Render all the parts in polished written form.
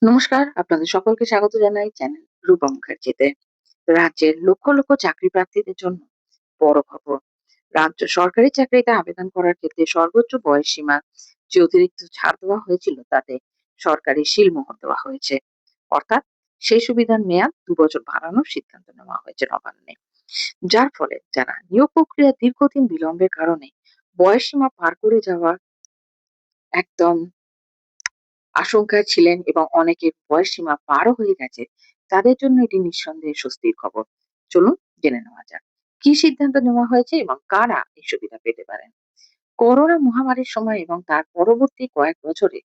নমস্কার, আপনাদের সকলকে স্বাগত জানাই চ্যানেল রূপা মুখার্জিতে। রাজ্যের লক্ষ লক্ষ চাকরি প্রার্থীদের জন্য বড় খবর। রাজ্য সরকারি চাকরিতে আবেদন করার ক্ষেত্রে সর্বোচ্চ বয়স সীমা যে অতিরিক্ত ছাড় দেওয়া হয়েছিল তাতে সরকারি সিলমোহর দেওয়া হয়েছে। অর্থাৎ সেই সুবিধার মেয়াদ ২ বছর বাড়ানোর সিদ্ধান্ত নেওয়া হয়েছে নবান্নে। যার ফলে যারা নিয়োগ প্রক্রিয়া দীর্ঘদিন বিলম্বের কারণে বয়স সীমা পার করে যাওয়ার একদম আশঙ্কায় ছিলেন এবং অনেকের বয়সসীমা পারও হয়ে গেছে, তাদের জন্য এটি নিঃসন্দেহে স্বস্তির খবর। চলুন জেনে নেওয়া যাক কি সিদ্ধান্ত নেওয়া হয়েছে এবং কারা এই সুবিধা পেতে পারেন। করোনা মহামারীর সময় এবং তার পরবর্তী কয়েক বছরে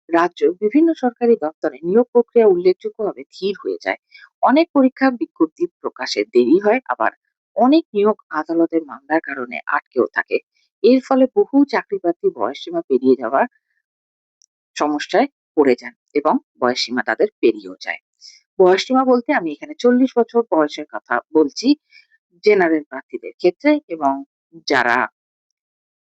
রাজ্য বিভিন্ন সরকারি দপ্তরে নিয়োগ প্রক্রিয়া উল্লেখযোগ্যভাবে ধীর হয়ে যায়। অনেক পরীক্ষা বিজ্ঞপ্তি প্রকাশে দেরি হয়, আবার অনেক নিয়োগ আদালতের মামলার কারণে আটকেও থাকে। এর ফলে বহু চাকরি প্রার্থী বয়সসীমা পেরিয়ে যাওয়ার সমস্যায় পড়ে যান এবং বয়সসীমা তাদের পেরিয়েও যায়। বয়সসীমা বলতে আমি এখানে ৪০ বছর বয়সের কথা বলছি জেনারেল প্রার্থীদের ক্ষেত্রে, এবং যারা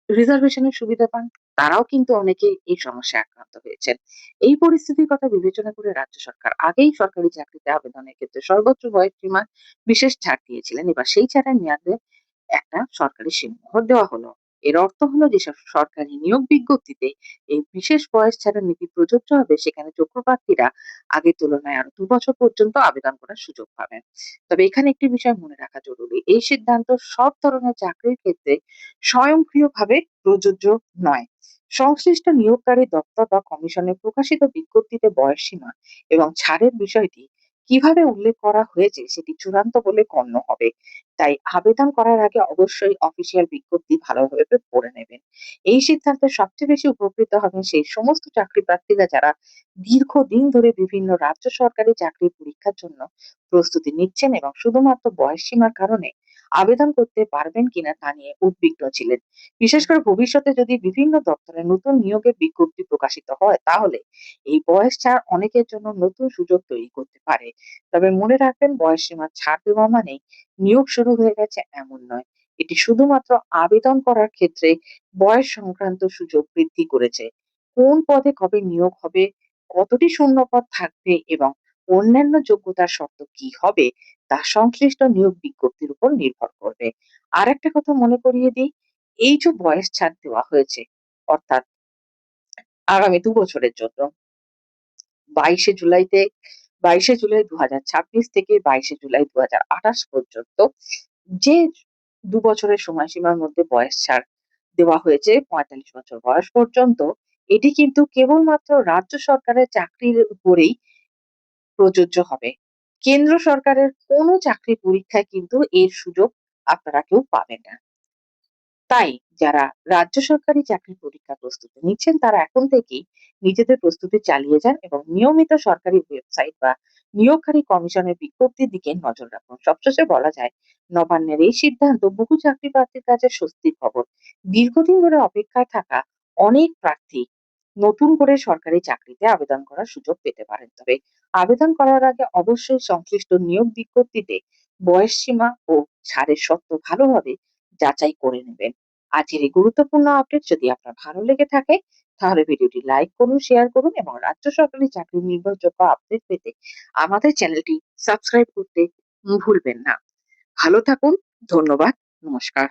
রিজার্ভেশনের সুবিধা পান তারাও কিন্তু অনেকে এই সমস্যায় আক্রান্ত হয়েছেন। এই পরিস্থিতির কথা বিবেচনা করে রাজ্য সরকার আগেই সরকারি চাকরিতে আবেদনের ক্ষেত্রে সর্বোচ্চ বয়স সীমা বিশেষ ছাড় দিয়েছিলেন। এবার সেই ছাড়ের মেয়াদে একটা সরকারি সিলমোহর দেওয়া হলো। এর অর্থ হলো যেসব সরকারি নিয়োগ বিজ্ঞপ্তিতে এই বিশেষ বয়স ছাড়ের নীতি প্রযোজ্য হবে সেখানে যোগ্য প্রার্থীরা আগের তুলনায় আরো ২ বছর পর্যন্ত আবেদন করার সুযোগ পাবেন। তবে এখানে একটি বিষয় মনে রাখা জরুরি, এই সিদ্ধান্ত সব ধরনের চাকরির ক্ষেত্রে স্বয়ংক্রিয়ভাবে প্রযোজ্য নয়। সংশ্লিষ্ট নিয়োগকারী দপ্তর বা কমিশনের প্রকাশিত বিজ্ঞপ্তিতে বয়সসীমা এবং ছাড়ের বিষয়টি কিভাবে উল্লেখ করা হয়েছে সেটি চূড়ান্ত বলে গণ্য হবে। তাই আবেদন করার আগে অবশ্যই অফিসিয়াল বিজ্ঞপ্তি ভালোভাবে পড়ে নেবেন। এই সিদ্ধান্তে সবচেয়ে বেশি উপকৃত হবেন সেই সমস্ত চাকরি প্রার্থীরা যারা দীর্ঘদিন ধরে বিভিন্ন রাজ্য সরকারি চাকরির পরীক্ষার জন্য প্রস্তুতি নিচ্ছেন এবং শুধুমাত্র বয়স সীমার কারণে আবেদন করতে পারবেন কিনা তা নিয়ে উদ্বিগ্ন ছিলেন। বিশেষ করে ভবিষ্যতে যদি বিভিন্ন দপ্তরে নতুন নিয়োগের বিজ্ঞপ্তি প্রকাশিত হয় তাহলে এই বয়স ছাড় অনেকের জন্য নতুন সুযোগ তৈরি করতে পারে। তবে মনে রাখবেন, বয়স সীমা ছাড় দেওয়া মানেই নিয়োগ শুরু হয়ে গেছে এমন নয়। এটি শুধুমাত্র আবেদন করার ক্ষেত্রে বয়স সংক্রান্ত সুযোগ বৃদ্ধি করেছে। কোন পদে কবে নিয়োগ হবে, কতটি শূন্যপদ থাকবে এবং অন্যান্য যোগ্যতার শর্ত কি হবে তা সংশ্লিষ্ট নিয়োগ বিজ্ঞপ্তির উপর নির্ভর করবে। আর একটা কথা মনে করিয়ে দিই, এই যে বয়স ছাড় দেওয়া হয়েছে, অর্থাৎ আগামী ২ বছরের জন্য ২২শে জুলাইতে ২২শে জুলাই ২০২৬ থেকে ২২শে জুলাই ২০২৮ পর্যন্ত যে ২ বছরের সময়সীমার মধ্যে বয়স ছাড় দেওয়া হয়েছে ৪৫ বছর বয়স পর্যন্ত, এটি কিন্তু কেবলমাত্র রাজ্য সরকারের চাকরির উপরেই প্রযোজ্য হবে। কেন্দ্র সরকারের কোনো চাকরি পরীক্ষায় কিন্তু এর সুযোগ আপনারা কেউ পাবেন না। তাই যারা রাজ্য সরকারি চাকরির পরীক্ষার প্রস্তুতি নিচ্ছেন তারা এখন থেকেই নিজেদের প্রস্তুতি চালিয়ে যান এবং নিয়মিত সরকারি ওয়েবসাইট বা নিয়োগকারী কমিশনের বিজ্ঞপ্তির দিকে নজর রাখুন। সবশেষে বলা যায়, নবান্নের এই সিদ্ধান্ত বহু চাকরি প্রার্থীর কাছে স্বস্তির খবর। দীর্ঘদিন ধরে অপেক্ষায় থাকা অনেক প্রার্থী নতুন করে সরকারি চাকরিতে আবেদন করার সুযোগ পেতে পারেন। তবে আবেদন করার আগে অবশ্যই সংশ্লিষ্ট নিয়োগ বিজ্ঞপ্তিতে বয়স সীমা ও ছাড়ের শর্ত ভালোভাবে যাচাই করে নেবেন। আজকের এই গুরুত্বপূর্ণ আপডেট যদি আপনার ভালো লেগে থাকে তাহলে ভিডিওটি লাইক করুন, শেয়ার করুন এবং রাজ্য সরকারি চাকরির নির্ভরযোগ্য আপডেট পেতে আমাদের চ্যানেলটি সাবস্ক্রাইব করতে ভুলবেন না। ভালো থাকুন। ধন্যবাদ। নমস্কার।